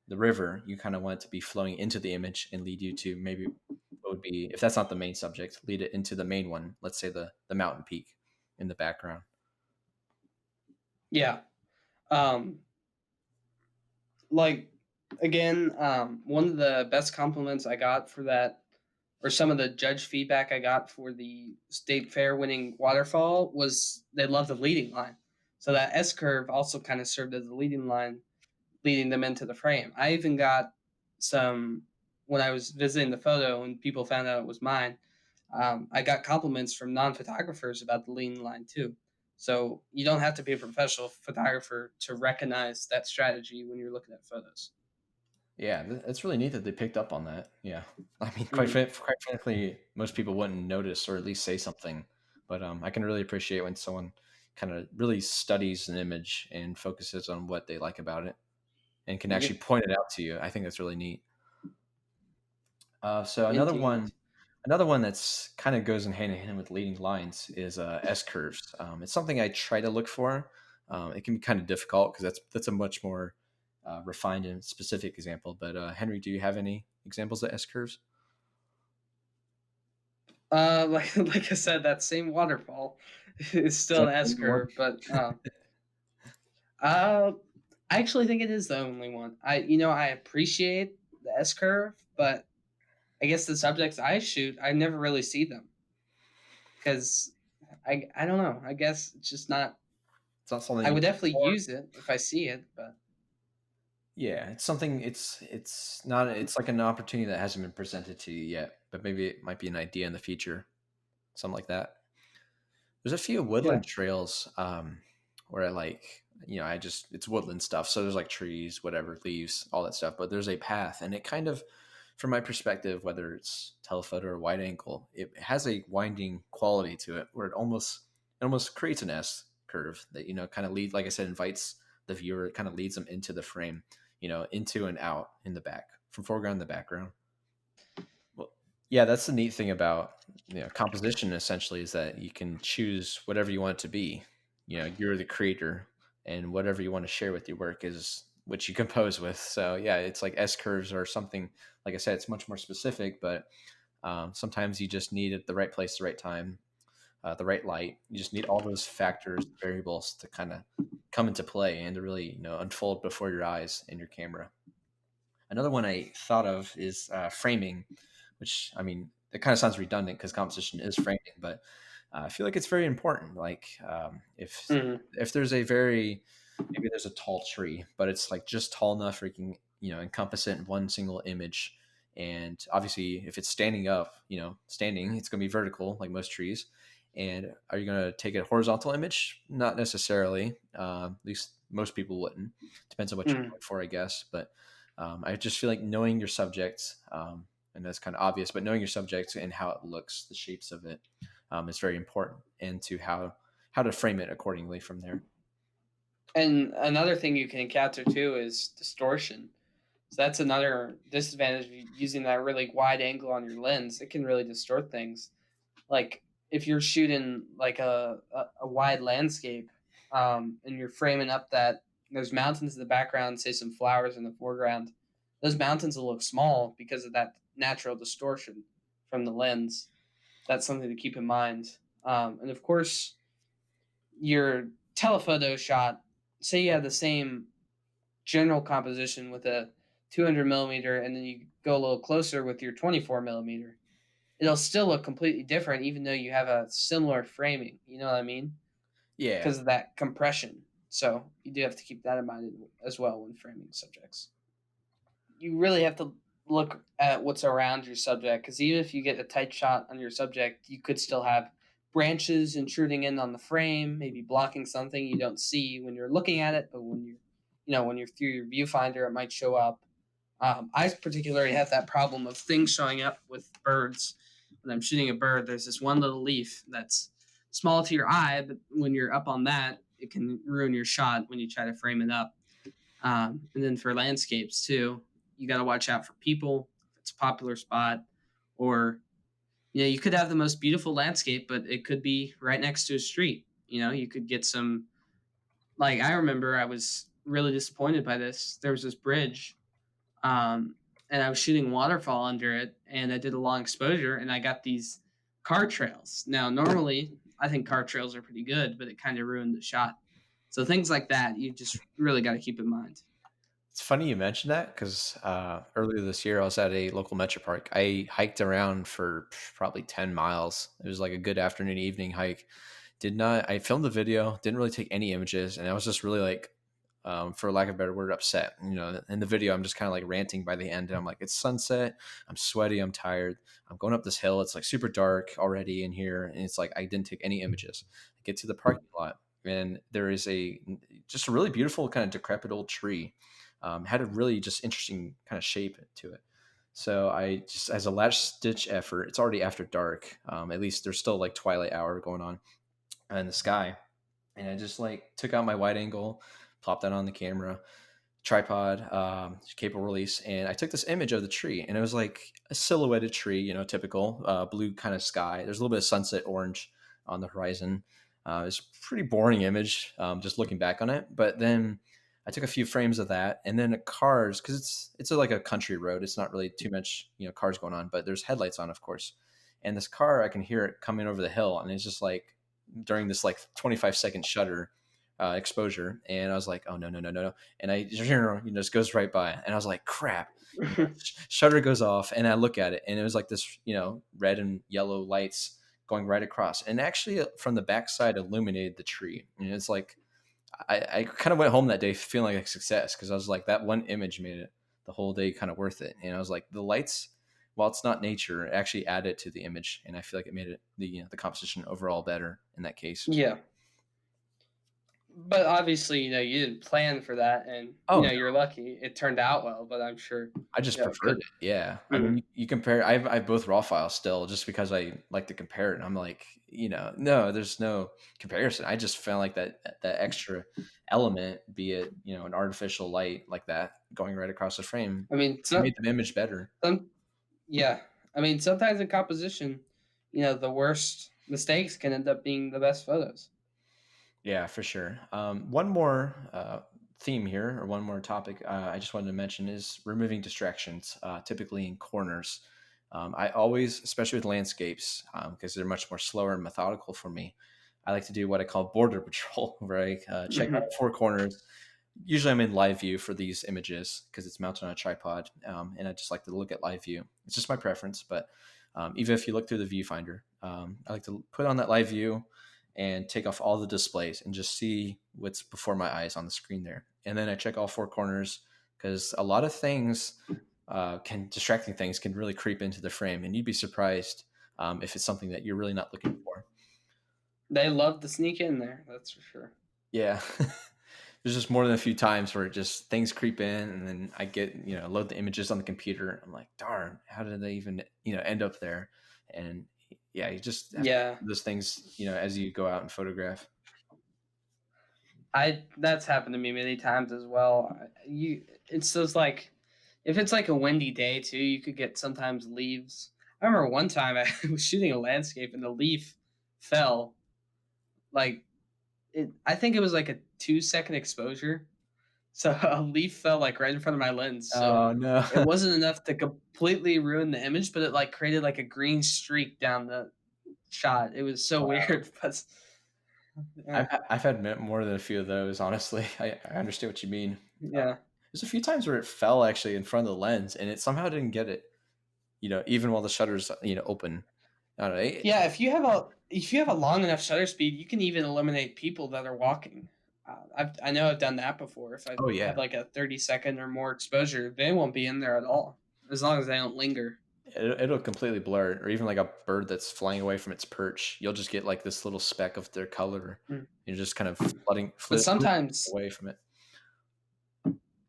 river, you kind of want it to be flowing into the image and lead you to maybe what would be if that's not the main subject, lead it into the main one. Let's say the mountain peak in the background. Yeah. Um, like again, one of the best compliments I got for that, or some of the judge feedback I got for the state fair winning waterfall, was they loved the leading line. So that S curve also kind of served as the leading line, leading them into the frame. I even got some when I was visiting the photo and people found out it was mine. I got compliments from non-photographers about the leading line too. So you don't have to be a professional photographer to recognize that strategy when you're looking at photos. Yeah, it's really neat that they picked up on that. Yeah, I mean, Mhm. quite frankly, most people wouldn't notice or at least say something. But I can really appreciate when someone kind of really studies an image and focuses on what they like about it and can Yeah, actually point it out to you. I think that's really neat. So indeed. another one that's kind of goes in hand with leading lines is S curves. It's something I try to look for. It can be kind of difficult because that's a much more refined and specific example. But Henry, do you have any examples of S curves? Like I said, that same waterfall is Is still that an the S only one? curve, but uh, I actually think it is the only one. I appreciate the S curve, but I guess the subjects I shoot, I never really see them because I don't know. I guess it's just not. It's not something I you would look definitely for. use it if I see it, but Yeah, it's something. It's not. It's like an opportunity that hasn't been presented to you yet, but maybe it might be an idea in the future, something like that. There's a few yeah. woodland trails where I like, I just, it's woodland stuff. So there's like trees, whatever, leaves, all that stuff. But there's a path, and it kind of, from my perspective, whether it's telephoto or wide angle, it has a winding quality to it where it almost creates an S curve that, kind of lead, like I said, invites the viewer, it kind of leads them into the frame, into and out in the back, from foreground to background. Well, yeah, that's the neat thing about composition. Essentially, is that you can choose whatever you want it to be. You're the creator, and whatever you want to share with your work is what you compose with. So yeah, it's like S curves or something. Like I said, it's much more specific, but sometimes you just need it at the right place, the right time, the right light. You just need all those factors, variables to kind of come into play and to really unfold before your eyes and your camera. Another one I thought of is framing, which I mean, it kind of sounds redundant because composition is framing, but I feel like it's very important. Like if Mhm. if maybe there's a tall tree, but it's like just tall enough where you can encompass it in one single image. And obviously, if it's standing up, standing, it's going to be vertical like most trees. And are you going to take a horizontal image? Not necessarily. At least most people wouldn't. Depends on what you're Mhm. going for, I guess. But I just feel like knowing your subject, and that's kind of obvious, but knowing your subject and how it looks, the shapes of it, is very important, and to how to frame it accordingly from there. And another thing you can encounter too is distortion. So that's another disadvantage of using that really wide angle on your lens. It can really distort things. Like if you're shooting like a wide landscape, and you're framing up that there's mountains in the background, say some flowers in the foreground, those mountains will look small because of that natural distortion from the lens. That's something to keep in mind. And of course, your telephoto shot, say you have the same general composition with a 200 millimeter, and then you go a little closer with your 24 millimeter, it'll still look completely different, even though you have a similar framing. You know what I mean? Yeah, Because of that compression. So you do have to keep that in mind as well when framing subjects. You really have to look at what's around your subject, because even if you get a tight shot on your subject, you could still have branches intruding in on the frame, maybe blocking something you don't see when you're looking at it, but when you're through your viewfinder, it might show up. I particularly have that problem of things showing up with birds. When I'm shooting a bird, there's this one little leaf that's small to your eye, but when you're up on that, it can ruin your shot when you try to frame it up. And then for landscapes too, you got to watch out for people. If it's a popular spot, or you could have the most beautiful landscape, but it could be right next to a street. You could get some. Like I remember, I was really disappointed by this. There was this bridge, and I was shooting waterfall under it, and I did a long exposure, and I got these car trails. Now, normally, I think car trails are pretty good, but it kind of ruined the shot. So things like that, you just really got to keep in mind. It's funny you mentioned that because earlier this year I was at a local metro park. I hiked around for probably 10 miles. It was like a good afternoon, evening hike. I filmed the video, didn't really take any images, and I was just really like, for lack of a better word, upset. In the video, I'm just kind of like ranting by the end, and I'm like, it's sunset, I'm sweaty, I'm tired, I'm going up this hill, it's like super dark already in here, and it's like I didn't take any images. I get to the parking lot, and there is just a really beautiful kind of decrepit old tree. Had a really just interesting kind of shape to it. So I just, as a last ditch effort, it's already after dark. At least there's still like twilight hour going on in the sky. And I just like took out my wide angle, plopped that on the camera, tripod, cable release, and I took this image of the tree, and it was like a silhouetted tree, typical blue kind of sky. There's a little bit of sunset orange on the horizon. It's a pretty boring image, just looking back on it. But then I took a few frames of that, and then cars, because like a country road. It's not really too much cars going on, but there's headlights on, of course. And this car, I can hear it coming over the hill, and it's just like during this like 25-second shutter exposure, and I was like, oh no, no, no, no, no, and I just goes right by, and I was like, crap. Shutter goes off, and I look at it, and it was like this red and yellow lights going right across, and actually from the backside illuminated the tree. And it's like I kind of went home that day feeling like a success, because I was like, that one image made it the whole day kind of worth it. And I was like, the lights, while it's not nature, it actually added to the image, and I feel like it made it the composition overall better in that case. Yeah. But obviously, you didn't plan for that, and Oh, no. you're lucky it turned out well. But I'm sure I just preferred it. Yeah. I Mhm. mean, you compare, I have both raw files still, just because I like to compare it. And I'm like, no, there's no comparison. I just found like that extra element, be it, an artificial light like that going right across the frame, I mean, made the image better. yeah. I mean, sometimes in composition, the worst mistakes can end up being the best photos. Yeah, for sure. One more theme here, or one more topic I just wanted to mention, is removing distractions, typically in corners. I always, especially with landscapes, because they're much more slower and methodical for me, I like to do what I call border patrol, where I check out Mhm. 4 corners. Usually I'm in live view for these images because it's mounted on a tripod, and I just like to look at live view. It's just my preference, but even if you look through the viewfinder, I like to put on that live view and take off all the displays and just see what's before my eyes on the screen there. And then I check all 4 corners, because a lot of things distracting things can really creep into the frame, and you'd be surprised if it's something that you're really not looking for. They love to sneak in there. That's for sure. Yeah. There's just more than a few times where just things creep in, and then I get, load the images on the computer. I'm like, darn, how did they even, end up there? And yeah, you just have to Yeah, do those things, as you go out and photograph. that's happened to me many times as well. It's just like, if it's like a windy day too, you could get sometimes leaves. I remember one time I was shooting a landscape and the leaf fell. Like I think it was like a 2-second exposure, so a leaf fell like right in front of my lens. So Oh no. it wasn't enough to completely ruin the image, but it like created like a green streak down the shot. It was so Wow. weird, but yeah. I've had more than a few of those, honestly. I understand what you mean. Yeah. There's a few times where it fell actually in front of the lens, and it somehow didn't get it, even while the shutter's, open. I don't know. Yeah, if you have a long enough shutter speed, you can even eliminate people that are walking. I know I've done that before. If I Oh yeah. have like a 30-second or more exposure, they won't be in there at all, as long as they don't linger. It'll completely blur it, or even like a bird that's flying away from its perch. You'll just get like this little speck of their color. Mm. You're just kind of But flitting away from it.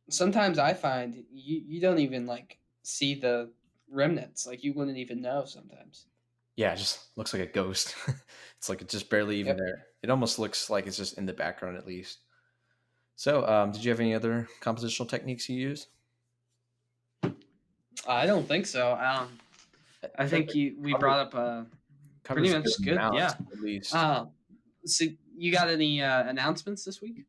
sometimes I find you don't even like see the remnants. Like you wouldn't even know sometimes. Yeah, it just looks like a ghost. It's like it's just barely even Yep. there. It almost looks like it's just in the background at least. So, did you have any other compositional techniques you use? I don't think so. I feel think like we covered, brought up covers pretty a much good good. amount, Yeah. at least. So you got any announcements this week?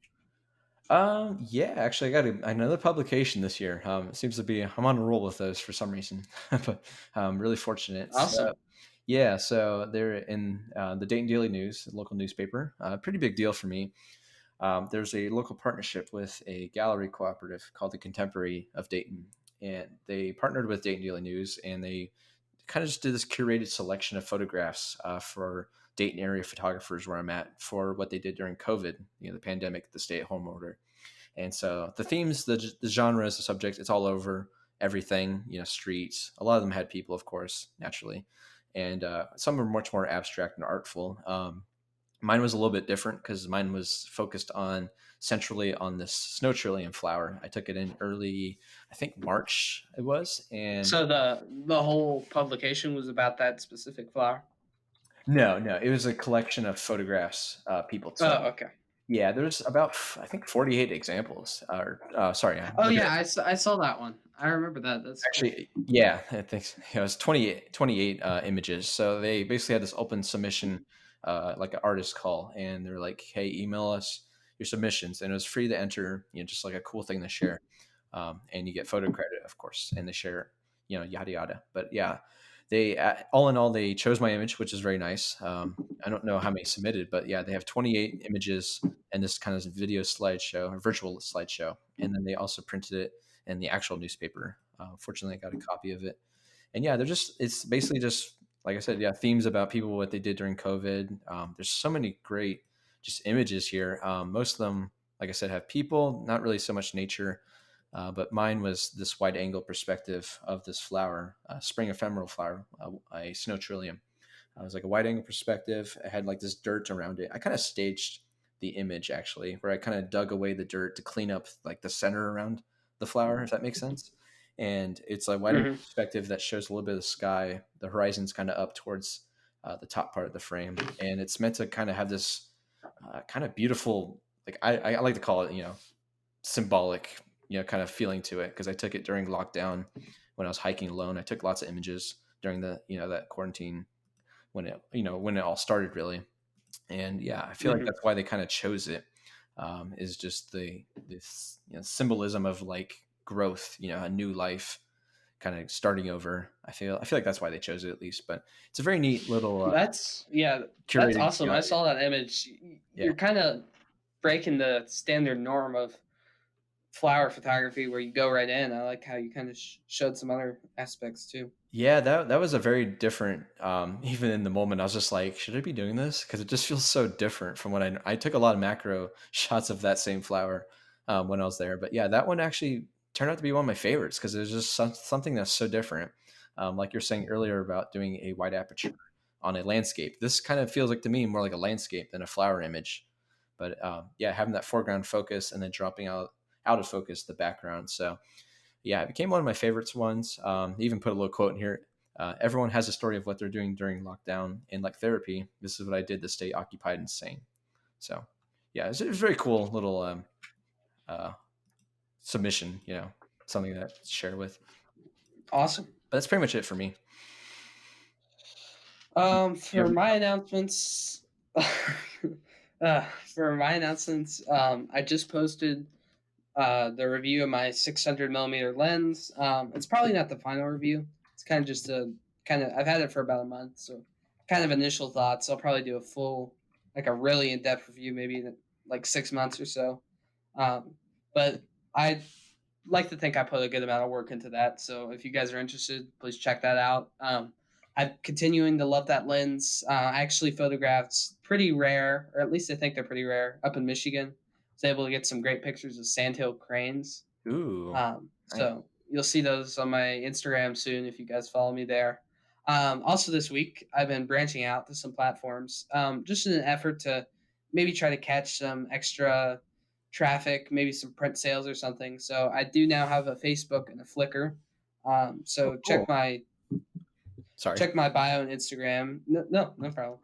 Yeah, actually, I got another publication this year. It seems to be I'm on a roll with those for some reason, but I'm really fortunate. Awesome. So, yeah, so they're in the Dayton Daily News, a local newspaper. Pretty big deal for me. There's a local partnership with a gallery cooperative called the Contemporary of Dayton, and they partnered with Dayton Daily News, and they kind of just did this curated selection of photographs for Dayton area photographers where I'm at for what they did during COVID, the pandemic, the stay-at-home order. And so the themes, the genres, the subjects, it's all over everything, streets. A lot of them had people, of course, naturally. And some are much more abstract and artful. Mine was a little bit different because mine was focused on centrally on this snow trillium flower. I took it in early, I think March it was. And So the whole publication was about that specific flower. no, it was a collection of photographs people took. Oh, okay. Yeah, there's about, I think, 48 examples. Sorry. Oh yeah, I saw that one. I remember that. That's Actually, yeah, I think it was 28 images. So they basically had this open submission, like an artist call, and they're like, "Hey, email us your submissions," and it was free to enter. Just like a cool thing to share, and you get photo credit, of course, and they share, yada yada. But yeah, they all in all they chose my image, which is very nice. I don't know how many submitted, but yeah, they have 28 images and this kind of video slideshow or virtual slideshow, and then they also printed it in the actual newspaper. Fortunately, I got a copy of it. And yeah, it's basically just, like I said, yeah, themes about people, what they did during COVID. There's so many great just images here. Most of them, like I said, have people, not really so much nature. But mine was this wide angle perspective of this flower, spring ephemeral flower, a snow trillium. It was like a wide angle perspective. It had like this dirt around it. I kind of staged the image actually, where I kind of dug away the dirt to clean up like the center around the flower, if that makes sense. And it's a wider perspective that shows a little bit of the sky. The horizon's kind of up towards the top part of the frame, and it's meant to kind of have this kind of beautiful, like I like to call it, symbolic, kind of feeling to it, because I took it during lockdown when I was hiking alone. I took lots of images during the that quarantine when it all started really. And yeah, I feel like that's why they kind of chose it, is just this symbolism of like growth, a new life, kind of starting over. I feel like that's why they chose it, at least. But it's a very neat little. That's curated awesome. gallery. I saw that image. You're kind of breaking the standard norm of flower photography, where you go right in. I like how you kind of showed some other aspects too. Yeah, that was a very different. Even in the moment, I was just like, should I be doing this? Because it just feels so different from what I took a lot of macro shots of that same flower when I was there. But yeah, that one actually turned out to be one of my favorites because it was just something that's so different. Like you're saying earlier about doing a wide aperture on a landscape. This kind of feels like to me more like a landscape than a flower image. But yeah, having that foreground focus and then dropping out of focus the background. So yeah, it became one of my favorites ones. Even put a little quote in here. Everyone has a story of what they're doing during lockdown, and like therapy, this is what I did to stay occupied and sane. So yeah, it was very cool little submission, something to share with. Awesome. But that's pretty much it for me. For my announcements, I just posted the review of my 600mm lens. It's probably not the final review. It's kind of just I've had it for about a month, so kind of initial thoughts. I'll probably do a full, like a really in-depth review, maybe in like 6 months or so. But I like to think I put a good amount of work into that. So if you guys are interested, please check that out. I'm continuing to love that lens. I actually photographed pretty rare, or at least I think they're pretty rare, up in Michigan. I was able to get some great pictures of sandhill cranes. Ooh. So you'll see those on my Instagram soon if you guys follow me there. Also this week, I've been branching out to some platforms, just in an effort to maybe try to catch some extra traffic, maybe some print sales or something. So I do now have a Facebook and a Flickr. So check my bio on Instagram. No problem.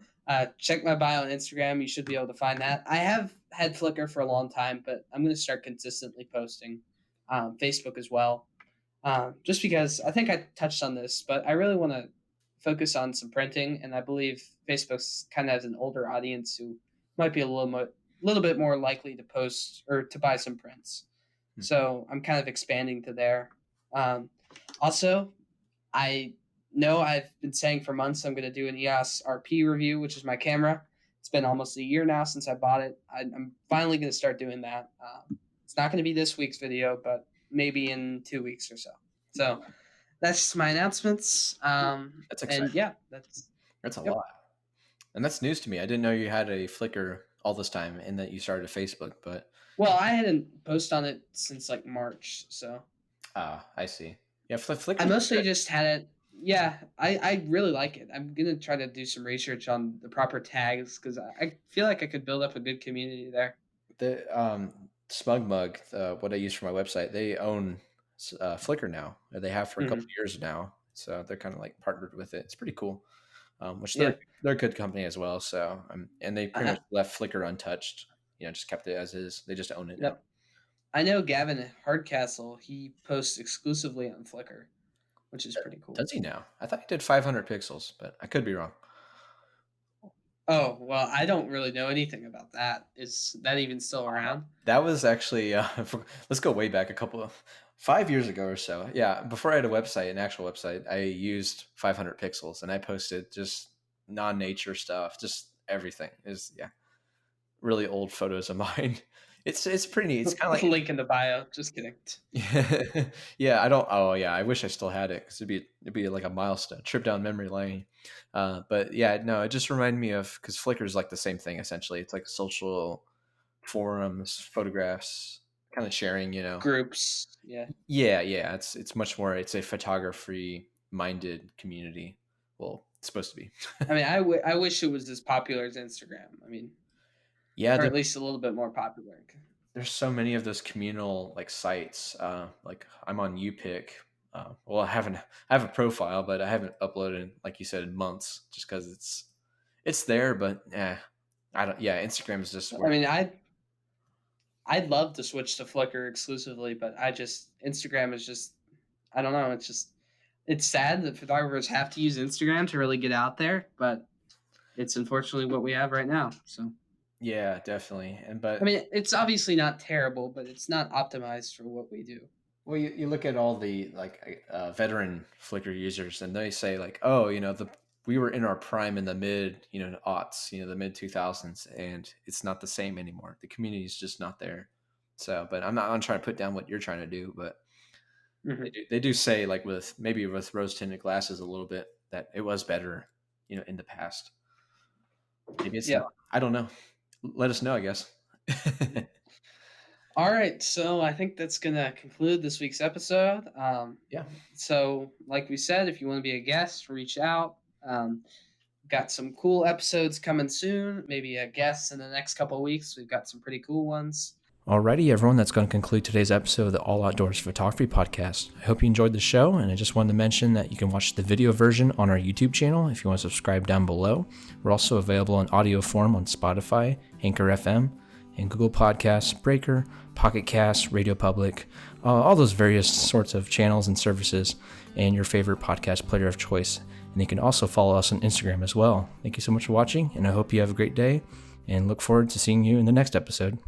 Check my bio on Instagram. You should be able to find that. I have had Flickr for a long time, but I'm going to start consistently posting Facebook as well. Just because I think I touched on this, but I really want to focus on some printing, and I believe Facebook's kind of has an older audience who might be a little bit more likely to post or to buy some prints. So I'm kind of expanding to there. Also, I know I've been saying for months I'm going to do an EOS RP review, which is my camera. It's been almost a year now since I bought it. I'm finally going to start doing that. It's not going to be this week's video, but maybe in 2 weeks or so. So that's just my announcements. That's exciting. And yeah, That's a lot. And that's news to me. I didn't know you had a Flickr all this time and that you started a Facebook, but. Well, I hadn't posted on it since like March, so. I see. Yeah, Flickr. I mostly just had it. Yeah, I really like it. I'm going to try to do some research on the proper tags because I feel like I could build up a good community there. The Smug Mug, what I use for my website, they own Flickr now. They have for a couple of years now. So they're kind of like partnered with it. It's pretty cool. Which they're a good company as well. So and they pretty much left Flickr untouched. Just kept it as is. They just own it now. I know Gavin Hardcastle. He posts exclusively on Flickr, which is pretty cool. Does he now? I thought he did 500 pixels, but I could be wrong. Oh, well, I don't really know anything about that. Is that even still around? That was actually, let's go way back 5 years ago or so. Yeah, before I had an actual website, I used 500 pixels and I posted just non-nature stuff, just everything. Really old photos of mine. It's pretty neat. It's kind of like link in the bio. Just kidding. Yeah, I don't. Oh yeah, I wish I still had it because it'd be like a milestone trip down memory lane. But yeah, no, it just reminded me of because Flickr is like the same thing essentially. It's like social forums, photographs, kind of sharing. Groups. Yeah. Yeah. It's much more. It's a photography minded community. Well, it's supposed to be. I mean, I wish it was as popular as Instagram. I mean. Yeah, or at least a little bit more popular. There's so many of those communal like sites. Like I'm on UPic. Well, I have a profile, but I haven't uploaded, like you said, in months, just because it's there. But I don't. Yeah, Instagram is just. I mean, I'd love to switch to Flickr exclusively, but Instagram is just. I don't know. It's sad that photographers have to use Instagram to really get out there, but it's unfortunately what we have right now. So. Yeah, definitely. But I mean, it's obviously not terrible, but it's not optimized for what we do. Well, you look at all the like veteran Flickr users, and they say like, oh, we were in our prime in the mid aughts, the mid 2000s, and it's not the same anymore. The community is just not there. So, but I'm trying to put down what you're trying to do, but they do say like with rose tinted glasses a little bit that it was better, in the past. Maybe it's not. I don't know. Let us know, I guess. All right, so I think that's gonna conclude this week's episode. Yeah. So, like we said, if you want to be a guest, reach out. Got some cool episodes coming soon. Maybe a guest in the next couple of weeks. We've got some pretty cool ones. Alrighty, everyone, that's going to conclude today's episode of the All Outdoors Photography Podcast. I hope you enjoyed the show, and I just wanted to mention that you can watch the video version on our YouTube channel if you want to subscribe down below. We're also available in audio form on Spotify, Anchor FM, and Google Podcasts, Breaker, Pocket Casts, Radio Public, all those various sorts of channels and services, and your favorite podcast player of choice. And you can also follow us on Instagram as well. Thank you so much for watching, and I hope you have a great day, and look forward to seeing you in the next episode.